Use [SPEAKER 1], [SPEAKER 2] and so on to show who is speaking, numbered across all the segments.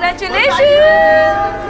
[SPEAKER 1] Congratulations!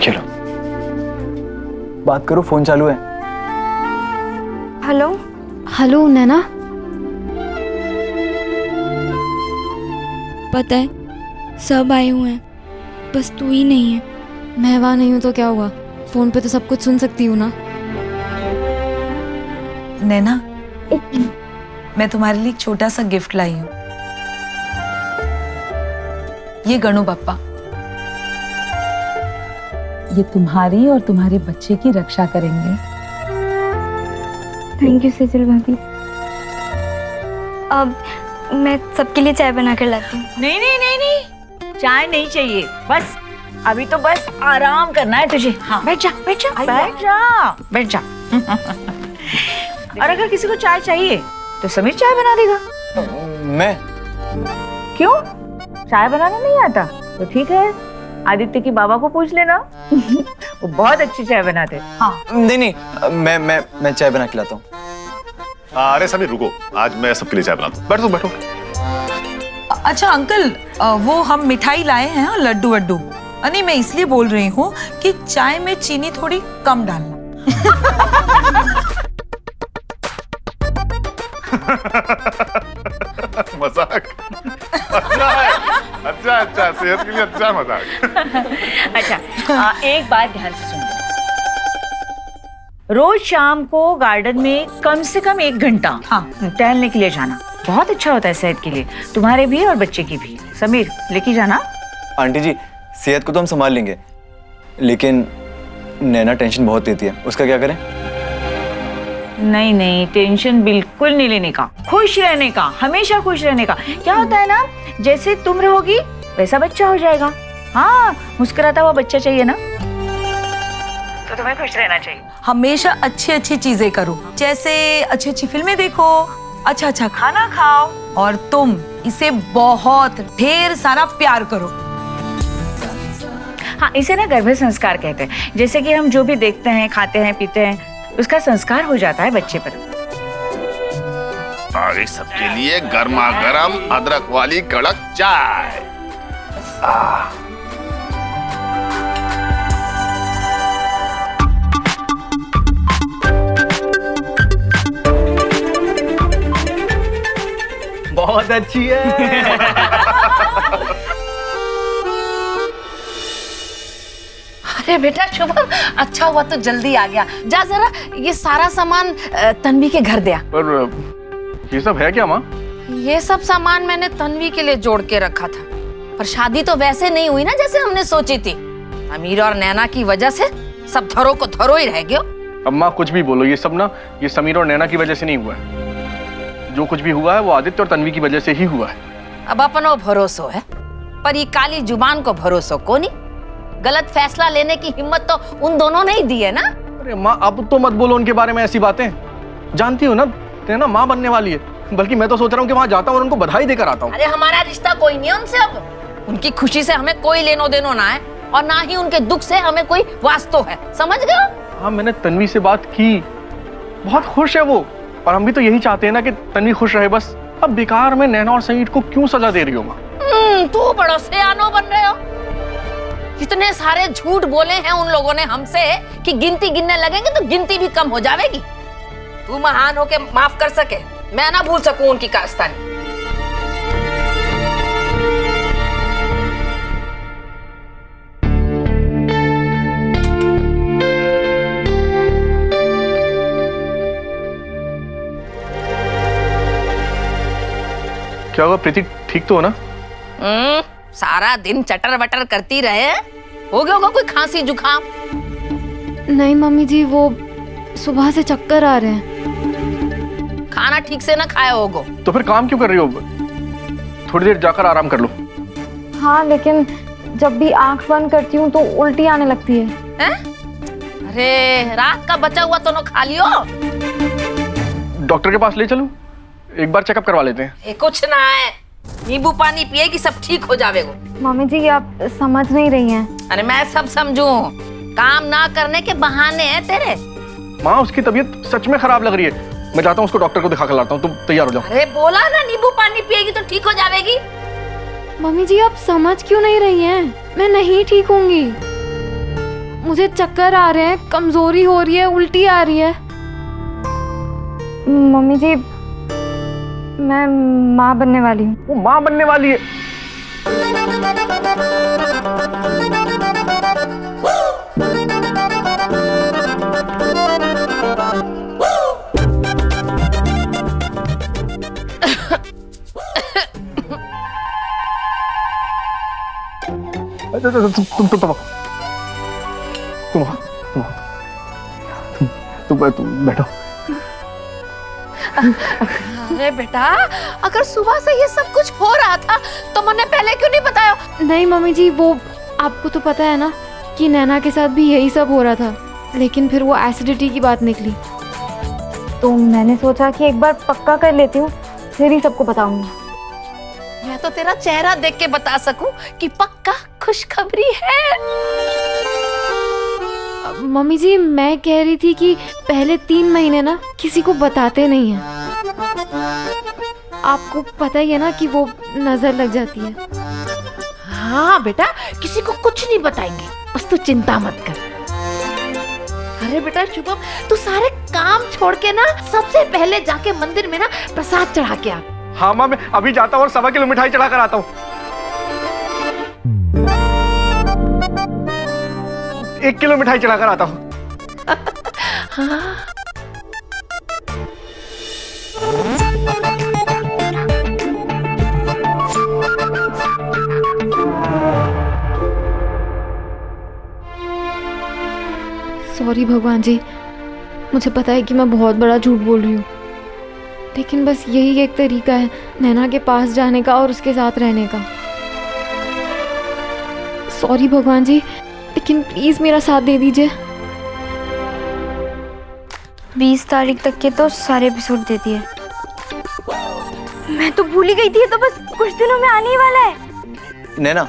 [SPEAKER 2] चलो बात करो, फोन चालू है।
[SPEAKER 3] हेलो
[SPEAKER 4] हेलो नैना।
[SPEAKER 3] पता है सब आए हुए हैं, बस तू ही नहीं है।
[SPEAKER 4] मैं वहाँ नहीं हूँ तो क्या हुआ, फोन पे तो सब कुछ सुन सकती हूँ ना।
[SPEAKER 1] नैना, मैं तुम्हारे लिए एक छोटा सा गिफ्ट लाई हूँ। ये गणु बप्पा, ये तुम्हारी और तुम्हारे बच्चे की रक्षा करेंगे।
[SPEAKER 3] थैंक यू सेजल भाभी। अब मैं सबके लिए चाय बना कर लाती हूँ।
[SPEAKER 5] नहीं नहीं नहीं नहीं, चाय नहीं चाहिए, बस अभी तो बस आराम करना है तुझे। हाँ बैठ जा बैठ जा बैठ जा बैठ जा। और अगर किसी को चाय चाहिए तो समीर चाय बना देगा।
[SPEAKER 2] मैं?
[SPEAKER 5] क्यों, चाय बनाना नहीं आता तो ठीक है, आदित्य की बाबा को पूछ लेना। वो बहुत अच्छी चाय बनाते। हाँ
[SPEAKER 2] नहीं नहीं, मैं चाय बना के लाता हूँ।
[SPEAKER 6] अरे समीर रुको, आज मैं सबके लिए चाय बनाता हूँ। बैठो बैठो।
[SPEAKER 1] अच्छा अंकल, वो हम मिठाई लाए हैं, लड्डू वड्डू। नहीं, मैं इसलिए बोल रही हूँ कि चाय में चीनी थोड़ी कम डालना।
[SPEAKER 6] मजाक अच्छा है, अच्छा अच्छा, सेहत के लिए अच्छा मजाक।
[SPEAKER 5] अच्छा एक बात ध्यान से सुन, रोज शाम को गार्डन में कम से कम 1 घंटा टहलने के लिए जाना, बहुत अच्छा होता है सेहत के लिए, तुम्हारे भी और बच्चे की भी। समीर लेके जाना।
[SPEAKER 2] आंटी जी, सेहत को तो हम संभाल लेंगे, लेकिन नैना टेंशन बहुत देती है, उसका क्या करें?
[SPEAKER 5] नहीं नहीं, टेंशन बिल्कुल नहीं लेने का, खुश रहने का, हमेशा खुश रहने का। क्या होता है ना, जैसे तुम रहोगी वैसा बच्चा हो जाएगा। हाँ, मुस्कुराता हुआ बच्चा चाहिए ना, तो तुम्हें खुश रहना चाहिए।
[SPEAKER 1] हमेशा अच्छी अच्छी चीजें करो, जैसे अच्छी अच्छी फिल्में देखो, अच्छा अच्छा खाना खाओ, और तुम इसे बहुत ढेर सारा प्यार करो।
[SPEAKER 5] हाँ, इसे ना गर्भ संस्कार कहते हैं। जैसे कि हम जो भी देखते हैं, खाते हैं, पीते हैं, उसका संस्कार हो जाता है बच्चे पर।
[SPEAKER 6] आगे सबके लिए गर्मा गर्म अदरक वाली कड़क चाय।
[SPEAKER 2] बहुत अच्छी है।
[SPEAKER 7] अरे बेटा शुभम, अच्छा हुआ तो जल्दी आ गया। जा जरा ये सारा सामान तन्वी के घर दे आ।
[SPEAKER 6] पर ये सब है क्या माँ?
[SPEAKER 7] ये सब सामान मैंने तन्वी के लिए जोड़ के रखा था, पर शादी तो वैसे नहीं हुई ना जैसे हमने सोची थी। अमीर और नैना की वजह से सब धरो को धरो ही रह गयो।
[SPEAKER 8] अम्मा कुछ भी बोलो, ये सब ना ये समीर और नैना की वजह से नहीं हुआ है। जो कुछ भी हुआ है वो आदित्य और तन्वी की वजह से ही हुआ है।
[SPEAKER 7] अब अपनो भरोसो है, पर ये काली जुबान को भरोसो को नहीं। गलत फैसला लेने की हिम्मत तो उन दोनों ने ही दी है ना।
[SPEAKER 8] अरे माँ, अब तो मत बोलो उनके बारे में ऐसी बातें। जानती हो ना, नैना माँ बनने वाली है, बल्कि मैं तो सोच रहा हूँ कि वहाँ जाता हूँ और उनको बधाई देकर आता हूँ।
[SPEAKER 7] अरे हमारा रिश्ता कोई नहीं है उनसे। अब उनकी खुशी से हमें कोई लेनो देनो ना है, और ना ही उनके दुख से हमें कोई वास्ता है, समझ गए?
[SPEAKER 8] हाँ, मैंने तन्वी से बात की, बहुत खुश है वो, और हम भी तो यही चाहते हैं ना कि तन्वी खुश रहे। बस अब बेकार में नैना और समीर को क्यों सजा दे रही हो माँ?
[SPEAKER 7] तू बड़ो सयानो बन रहे हो। इतने सारे झूठ बोले हैं उन लोगों ने हमसे कि गिनती गिनने लगेंगे तो गिनती भी कम हो जाएगी। तू महान होके माफ कर सके, मैं ना भूल सकूं उनकी कारस्तानी।
[SPEAKER 8] क्या हुआ प्रीति, ठीक तो हो ना?
[SPEAKER 7] सारा दिन चटर बटर करती रहे, हो गया होगा कोई खांसी जुकाम?
[SPEAKER 4] नहीं मम्मी जी, वो सुबह से चक्कर आ रहे हैं।
[SPEAKER 7] खाना ठीक से ना खाया होगो।
[SPEAKER 8] तो फिर काम क्यों कर रही हो? थोड़ी देर जाकर आराम कर लो।
[SPEAKER 4] हाँ लेकिन जब भी आंख बंद करती हूँ तो उल्टी आने लगती है।
[SPEAKER 7] हैं? अरे रात का बचा हुआ तो न खा लियो।
[SPEAKER 8] डॉक्टर के पास ले चलूं? एक बार चेकअप करवा लेते हैं।
[SPEAKER 7] ये कुछ ना है, नींबू पानी पिएगी सब ठीक हो जावेगो।
[SPEAKER 4] मम्मी जी आप समझ नहीं रही हैं।
[SPEAKER 7] अरे मैं सब समझू, काम ना करने के बहाने हैं तेरे।
[SPEAKER 8] माँ उसकी तबीयत सच में खराब लग रही है, मैं जाता हूँ उसको डॉक्टर को दिखा कर लाता हूँ, तुम तैयार हो जाओ।
[SPEAKER 7] अरे बोला ना नींबू पानी पिएगी तो ठीक हो जावेगी।
[SPEAKER 4] मम्मी जी आप समझ क्यों नहीं रही हैं? मैं नहीं ठीक होंगी, मुझे चक्कर आ रहे हैं, कमजोरी हो रही है, उल्टी आ रही है। मम्मी जी मैं माँ बनने वाली हूँ।
[SPEAKER 8] वो माँ बनने वाली है? तुम बैठो।
[SPEAKER 7] अरे बेटा, अगर सुबह से ये सब कुछ हो रहा था तो मैंने पहले क्यों नहीं बताया?
[SPEAKER 4] नहीं मम्मी जी, वो आपको तो पता है ना कि नैना के साथ भी यही सब हो रहा था, लेकिन फिर वो एसिडिटी की बात निकली तो मैंने सोचा कि एक बार पक्का कर लेती हूँ, फिर ही सबको बताऊंगी।
[SPEAKER 7] मैं तो तेरा चेहरा देख के बता सकूं कि पक्का खुशखबरी है।
[SPEAKER 4] मम्मी जी मैं कह रही थी कि पहले 3 महीने ना किसी को बताते नहीं हैं। आपको पता ही है ना कि वो नजर लग जाती है।
[SPEAKER 7] हाँ बेटा, किसी को कुछ नहीं बताएंगे, बस तू चिंता मत कर। अरे बेटा शुभम, तू सारे काम छोड़ के ना सबसे पहले जाके मंदिर में ना प्रसाद चढ़ा के आ।
[SPEAKER 8] हाँ माँ, मैं अभी जाता हूँ और 1.25 किलो मिठाई चढ़ा कर आता हूँ। 1 किलो मिठाई चढ़ा कर आता हूँ।
[SPEAKER 7] हाँ।
[SPEAKER 4] सॉरी भगवान जी, मुझे पता है कि मैं बहुत बड़ा झूठ बोल रही हूँ, लेकिन बस यही एक तरीका है नैना के पास जाने का और उसके साथ रहने का। सॉरी भगवान जी, लेकिन प्लीज मेरा साथ दे दीजिए।
[SPEAKER 3] 20 तारीख तक के तो सारे एपिसोड दे दिए। मैं तो भूल ही गई थी, तो बस कुछ दिनों में आने ही वाला है।
[SPEAKER 2] नैना,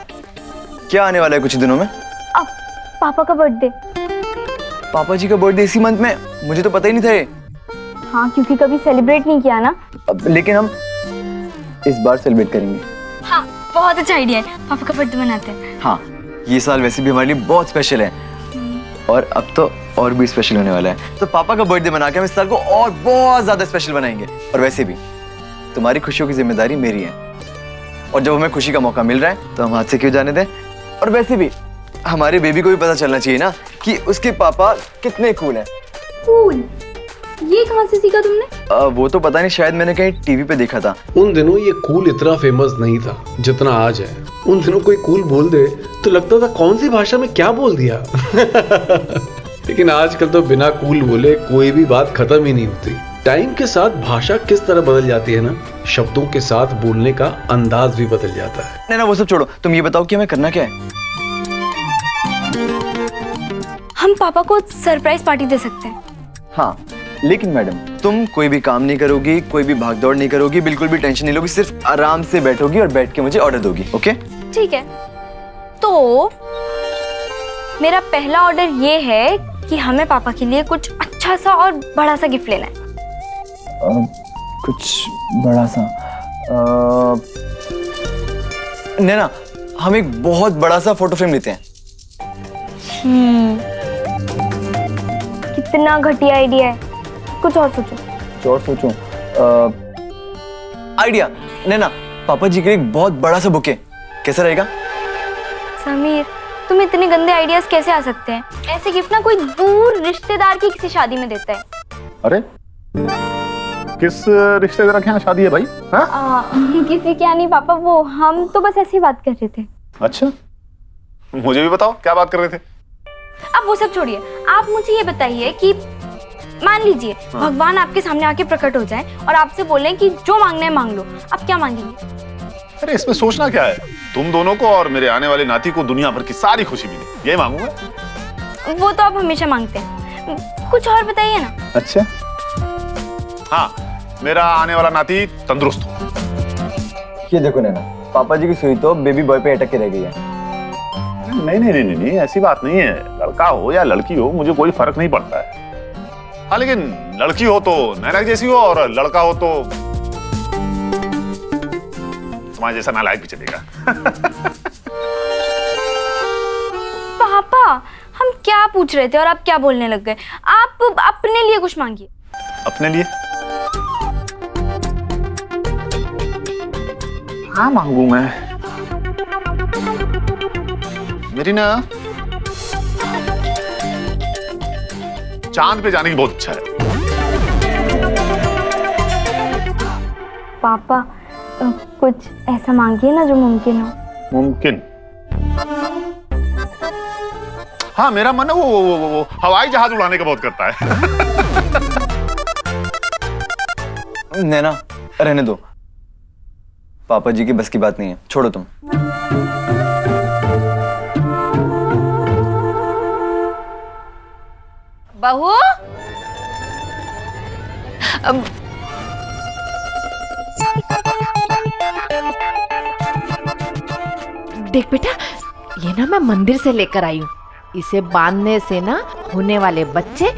[SPEAKER 2] क्या आने वाला है कुछ दिनों में?
[SPEAKER 3] अब पापा का बर्थडे।
[SPEAKER 2] पापा जी का बर्थडे इसी मंथ में? मुझे तो पता ही नहीं था ये।
[SPEAKER 3] हाँ, क्योंकि कभी सेलिब्रेट नहीं किया ना।
[SPEAKER 2] लेकिन हम इस बार सेलिब्रेट करेंगे।
[SPEAKER 3] हाँ, बहुत अच्छा आइडिया है, पापा का बर्थडे मनाते हैं।
[SPEAKER 2] हाँ, ये साल वैसे भी हमारे लिए बहुत स्पेशल है और अब तो और भी स्पेशल होने वाला है। तो पापा का बर्थडे मना के हम इस साल को और बहुत ज्यादा स्पेशल बनाएंगे। और वैसे भी तुम्हारी खुशियों की जिम्मेदारी मेरी है, और जब हमें खुशी का मौका मिल रहा है तो हम हाथ से क्यों जाने दें। और वैसे भी हमारे बेबी को भी पता चलना चाहिए ना कि उसके पापा कितने कूल हैं।
[SPEAKER 3] कूल? ये कहाँ से सीखा तुमने?
[SPEAKER 2] वो तो पता नहीं, शायद मैंने कहीं टीवी पे देखा था।
[SPEAKER 9] उन दिनों ये कूल इतना फेमस नहीं था जितना आज है। उन दिनों कोई कूल बोल दे तो लगता था कौन सी भाषा में क्या बोल दिया। लेकिन आजकल तो बिना कूल बोले कोई भी बात खत्म ही नहीं होती। टाइम के साथ भाषा किस तरह बदल जाती है ना, शब्दों के साथ बोलने का अंदाज भी बदल जाता है।
[SPEAKER 2] नहीं ना, वो सब छोड़ो, तुम ये बताओ कि हमें करना क्या है?
[SPEAKER 3] हम पापा को सरप्राइज पार्टी दे सकते हैं।
[SPEAKER 2] हाँ, लेकिन मैडम तुम कोई भी काम नहीं करोगी, कोई भी भागदौड़ नहीं करोगी, बिल्कुल भी टेंशन नहीं लोगी, सिर्फ आराम से बैठोगी और बैठ के मुझे ऑर्डर दोगी। ओके?
[SPEAKER 3] ठीक है, तो मेरा पहला ऑर्डर ये है कि हमें पापा के लिए कुछ अच्छा सा और बड़ा सा गिफ्ट लेना है।
[SPEAKER 2] कुछ बड़ा सा? नैना, हम एक बहुत बड़ा सा फोटो फ्रेम लेते हैं।
[SPEAKER 3] कितना घटिया आइडिया है, कुछ और सोचो।
[SPEAKER 2] आइडिया। नैना, पापा जी के लिए एक बहुत बड़ा सा बुके, कैसा रहेगा?
[SPEAKER 3] समीर, तुम इतने गंदे आइडियाज कैसे आ सकते हैं? ऐसे गिफ्ट ना कोई दूर रिश्तेदार की किसी शादी में देता है।
[SPEAKER 2] अरे
[SPEAKER 6] किस रिश्तेदार के यहाँ शादी है भाई? हाँ?
[SPEAKER 3] किसी क्या नहीं पापा, वो हम तो बस ऐसी बात कर रहे थे।
[SPEAKER 6] अच्छा, मुझे भी बताओ क्या बात कर रहे थे?
[SPEAKER 3] अब वो सब छोड़िए, आप मुझे ये बताइए कि मान लीजिए भगवान आपके सामने आके प्रकट हो जाए और आपसे बोलें कि जो मांगना है मांग लो, आप क्या मांगेंगे?
[SPEAKER 6] अरे इसमें सोचना क्या है, तुम दोनों को और मेरे आने वाले नाती को दुनिया भर की सारी खुशी मिले, यही मांगूंगा।
[SPEAKER 3] वो तो आप हमेशा मांगते हैं, कुछ और बताइए ना।
[SPEAKER 6] अच्छा, हाँ, मेरा आने वाला नाती तंदुरुस्त हो।
[SPEAKER 2] ये देखो नैना, पापा जी की सुई तो बेबी बॉय पे अटक के रह गई है।
[SPEAKER 6] नहीं नहीं नहीं नहीं, ऐसी बात नहीं है। लड़का हो या लड़की हो मुझे कोई फर्क नहीं पड़ता है। हाँ, लेकिन लड़की हो तो नैना जैसी हो और लड़का हो तो तुम्हारे जैसा नालायक भी चलेगा।
[SPEAKER 3] पापा, हम क्या पूछ रहे थे और आप क्या बोलने लग गए? आप अपने लिए कुछ मांगिए।
[SPEAKER 6] अपने लिए? हाँ मांगू मैं। मेरी ना चांद पे जाने की बहुत इच्छा है।
[SPEAKER 3] पापा, कुछ ऐसा मांगिए ना जो मुमकिन हो।
[SPEAKER 6] मुमकिन? हाँ, मेरा मन है वो हवाई जहाज उड़ाने का बहुत करता है।
[SPEAKER 2] नैना रहने दो, पापा जी की बस की बात नहीं है, छोड़ो तुम।
[SPEAKER 7] बहू,
[SPEAKER 10] देख बेटा, ये ना मैं मंदिर से लेकर आई हूँ। इसे बांधने से ना होने वाले बच्चे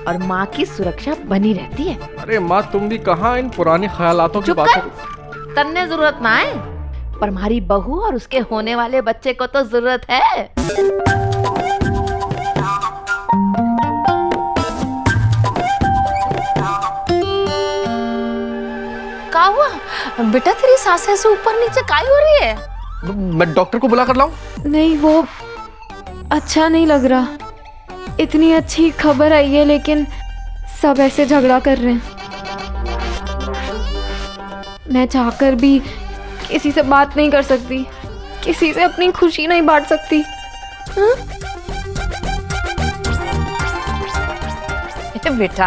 [SPEAKER 10] और माँ की सुरक्षा बनी रहती है।
[SPEAKER 8] अरे माँ, तुम भी कहाँ इन पुराने ख्यालातों की
[SPEAKER 10] चुप
[SPEAKER 8] बातों
[SPEAKER 10] कर, तन्ने जरूरत ना है, पर हमारी बहू और उसके होने वाले बच्चे को तो जरूरत है।
[SPEAKER 7] क्या हुआ बेटा, तेरी सांस ऐसे ऊपर नीचे काई हो रही है?
[SPEAKER 8] मैं डॉक्टर को बुला कर लाऊं?
[SPEAKER 4] नहीं, वो अच्छा नहीं लग रहा। इतनी अच्छी खबर आई है लेकिन सब ऐसे झगड़ा कर रहे हैं। मैं चाहकर भी किसी से बात नहीं कर सकती, किसी से अपनी खुशी नहीं बांट सकती। हाँ?
[SPEAKER 7] बेटा,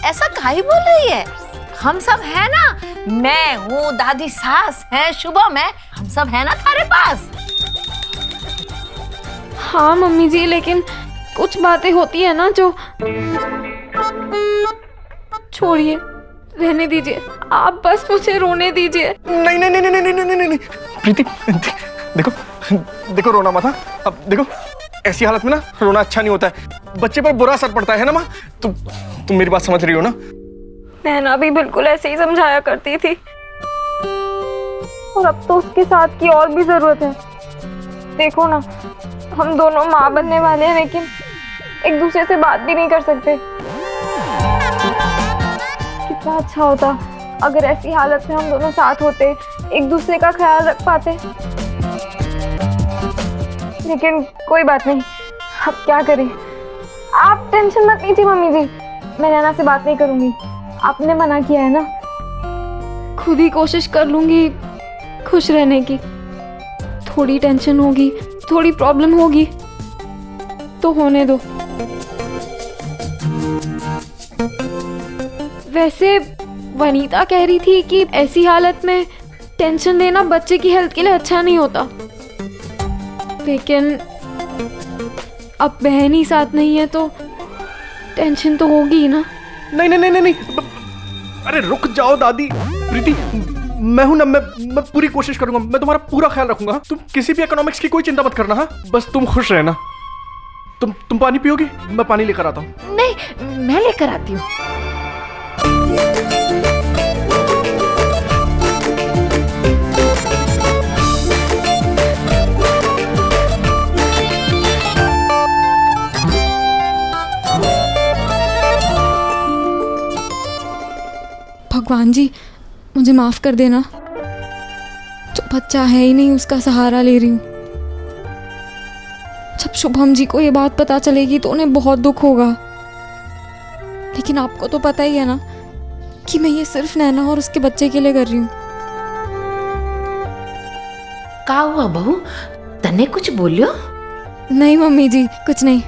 [SPEAKER 7] ऐसा काई बोल रही है? हम सब है ना, मैं हूँ, दादी सास है, शुभम है, हम सब है ना थारे पास।
[SPEAKER 4] हाँ मम्मी जी, लेकिन कुछ बातें होती है ना जो, छोड़िए, रहने दीजिए, आप बस मुझे रोने दीजिए।
[SPEAKER 8] नहीं नहीं नहीं नहीं नहीं नहीं नहीं नहीं प्रीति, देखो देखो, रोना मत। अब देखो, ऐसी हालत में ना रोना अच्छा नहीं होता है, बच्चे पर बुरा असर पड़ता है ना माँ। तुम मेरी बात समझ रही हो ना?
[SPEAKER 4] नैना भी बिल्कुल ऐसे ही समझाया करती थी, और अब तो उसके साथ की और भी जरूरत है। देखो ना, हम दोनों माँ बनने वाले हैं लेकिन एक दूसरे से बात भी नहीं कर सकते। कितना अच्छा होता अगर ऐसी हालत में हम दोनों साथ होते, एक दूसरे का ख्याल रख पाते। लेकिन कोई बात नहीं, अब क्या करें। आप टेंशन मत लीजिए मम्मी जी, मैं नैना से बात नहीं करूंगी। आपने मना किया है ना, खुद ही कोशिश कर लूंगी खुश रहने की। थोड़ी टेंशन होगी, थोड़ी प्रॉब्लम होगी तो होने दो। वैसे वनीता कह रही थी कि ऐसी हालत में टेंशन लेना बच्चे की हेल्थ के लिए अच्छा नहीं होता, लेकिन अब बहन ही साथ नहीं है तो टेंशन तो होगी ही ना।
[SPEAKER 8] नहीं नहीं नहीं नहीं, अरे रुक जाओ दादी। प्रीति, मैं हूं ना, मैं पूरी कोशिश करूंगा, मैं तुम्हारा पूरा ख्याल रखूंगा। तुम किसी भी इकोनॉमिक्स की कोई चिंता मत करना। हाँ, बस तुम खुश रहना। तुम पानी पियोगी? मैं पानी लेकर आता हूँ।
[SPEAKER 10] नहीं, मैं लेकर आती हूँ।
[SPEAKER 4] भगवान जी, मुझे माफ कर देना, जो बच्चा है ही नहीं उसका सहारा ले रही हूँ। जब शुभम जी को ये बात पता चलेगी तो उन्हें बहुत दुख होगा, लेकिन आपको तो पता ही है ना कि मैं ये सिर्फ नैना और उसके बच्चे के लिए कर रही हूँ।
[SPEAKER 10] का हुआ बहू, तने कुछ बोलियो?
[SPEAKER 4] नहीं मम्मी जी, कुछ नहीं।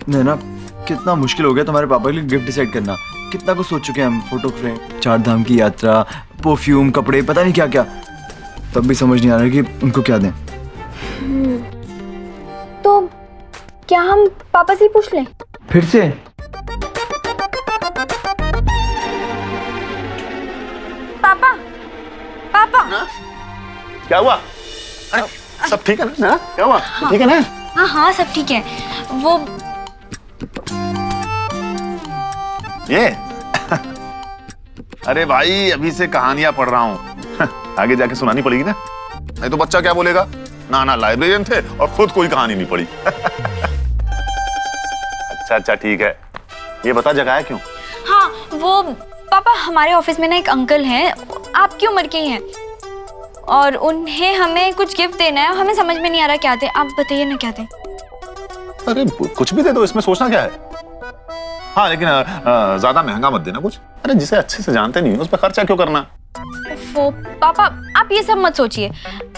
[SPEAKER 2] नैना, कितना मुश्किल हो गया तुम्हारे पापा के लिए गिफ्ट डिसाइड करना। कितना कुछ सोच चुके हैं हम, फोटो फ्रेम, 4 धाम की यात्रा, परफ्यूम, कपड़े, पता नहीं क्या क्या। तब भी समझ नहीं आ रहा कि उनको क्या दें।
[SPEAKER 3] तो क्या हम पापा से ही पूछ लें?
[SPEAKER 2] फिर से?
[SPEAKER 3] पापा, पापा।
[SPEAKER 6] क्या हुआ? अरे, सब ठीक है ना? क्या हुआ? ठीक है ना?
[SPEAKER 3] हाँ हाँ, सब ठीक है। वो
[SPEAKER 6] ये अरे भाई, अभी से कहानियां पढ़ रहा हूँ। आगे जाके सुनानी पड़ेगी ना, नहीं तो बच्चा क्या बोलेगा, ना लाइब्रेरियन थे और खुद कोई कहानी नहीं पढ़ी। अच्छा ठीक है, ये बता जगाया क्यों?
[SPEAKER 3] हाँ, वो पापा, हमारे ऑफिस में ना एक अंकल हैं, आपकी उम्र के ही हैं, और उन्हें हमें कुछ गिफ्ट देना है। हमें समझ में नहीं आ रहा क्या दें, आप बताइए ना क्या दें।
[SPEAKER 6] अरे कुछ भी दे दो, इसमें सोचना क्या है। हाँ, लेकिन ज्यादा महंगा मत देना कुछ। अरे जिसे अच्छे से जानते नहीं उस पर खर्चा क्यों करना?
[SPEAKER 3] वो पापा, आप ये सब मत सोचिए।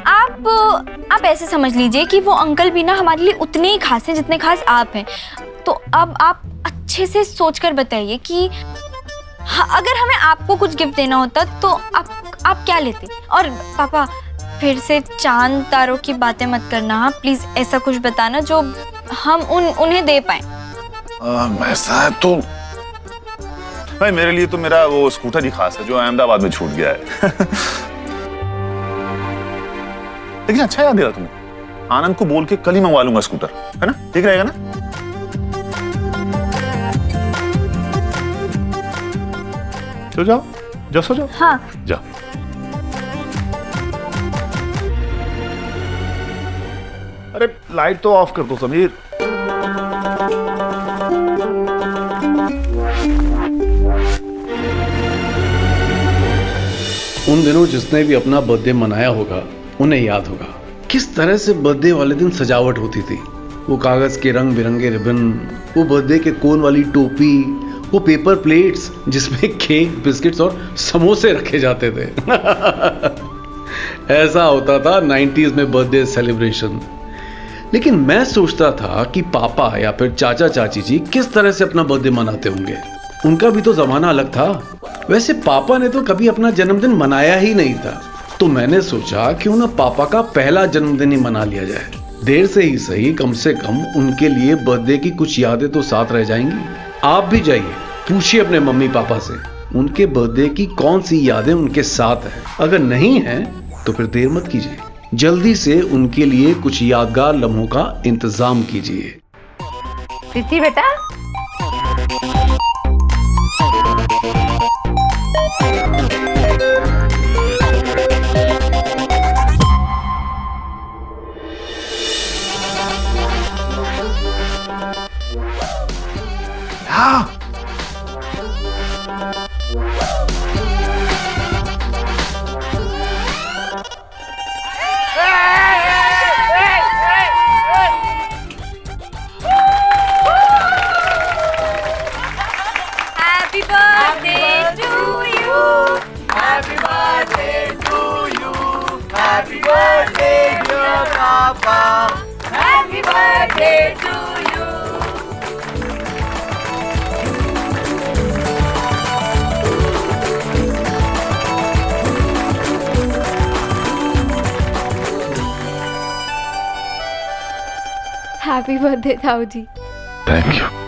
[SPEAKER 3] आप ऐसे समझ लीजिए कि वो अंकल भी ना हमारे लिए उतने ही खास हैं जितने खास आप हैं। तो अब आप अच्छे से सोचकर बताइए कि अगर हमें आपको कुछ गिफ्ट देना होता तो आप क्या लेते? और पापा, फिर से चांद तारों की बातें मत करना, हाँ प्लीज। ऐसा कुछ बताना जो हम उन्हें दे पाए।
[SPEAKER 6] ऐसा है तो भाई, मेरे लिए तो मेरा वो स्कूटर ही खास है जो अहमदाबाद में छूट गया है। लेकिन अच्छा याद दिला तुमने, आनंद को बोल के कल ही मंगवा लूंगा स्कूटर, है ना? ठीक रहेगा ना? तो जाओ सो जाओ।
[SPEAKER 3] हाँ
[SPEAKER 6] जाओ।
[SPEAKER 8] अरे लाइट तो ऑफ कर दो समीर।
[SPEAKER 9] उन दिनों जिसने भी अपना बर्थडे मनाया होगा उन्हें याद होगा किस तरह से बर्थडे वाले दिन सजावट होती थी। वो कागज के रंग बिरंगे रिबन, वो बर्थडे के कोन वाली टोपी, वो पेपर प्लेट्स जिसमें केक, बिस्किट्स और समोसे रखे जाते थे। ऐसा होता था 90s में बर्थडे सेलिब्रेशन। लेकिन मैं सोचता था कि पापा या फिर चाचा चाची जी किस तरह से अपना बर्थडे मनाते होंगे। उनका भी तो जमाना अलग था। वैसे पापा ने तो कभी अपना जन्मदिन मनाया ही नहीं था, तो मैंने सोचा क्यों ना पापा का पहला जन्मदिन ही मना लिया जाए। देर से ही सही, कम से कम उनके लिए बर्थडे की कुछ यादें तो साथ रह जाएंगी। आप भी जाइए, पूछिए अपने मम्मी पापा से उनके बर्थडे की कौन सी यादें उनके साथ है। अगर नहीं है तो फिर देर मत कीजिए, जल्दी से उनके लिए कुछ यादगार लम्हों का इंतजाम कीजिए।
[SPEAKER 10] प्रीति बेटा,
[SPEAKER 3] Happy birthday to you. Happy birthday to you. Happy birthday dear Papa. Happy birthday to you.
[SPEAKER 4] Happy birthday ताऊ जी।
[SPEAKER 6] Thank you.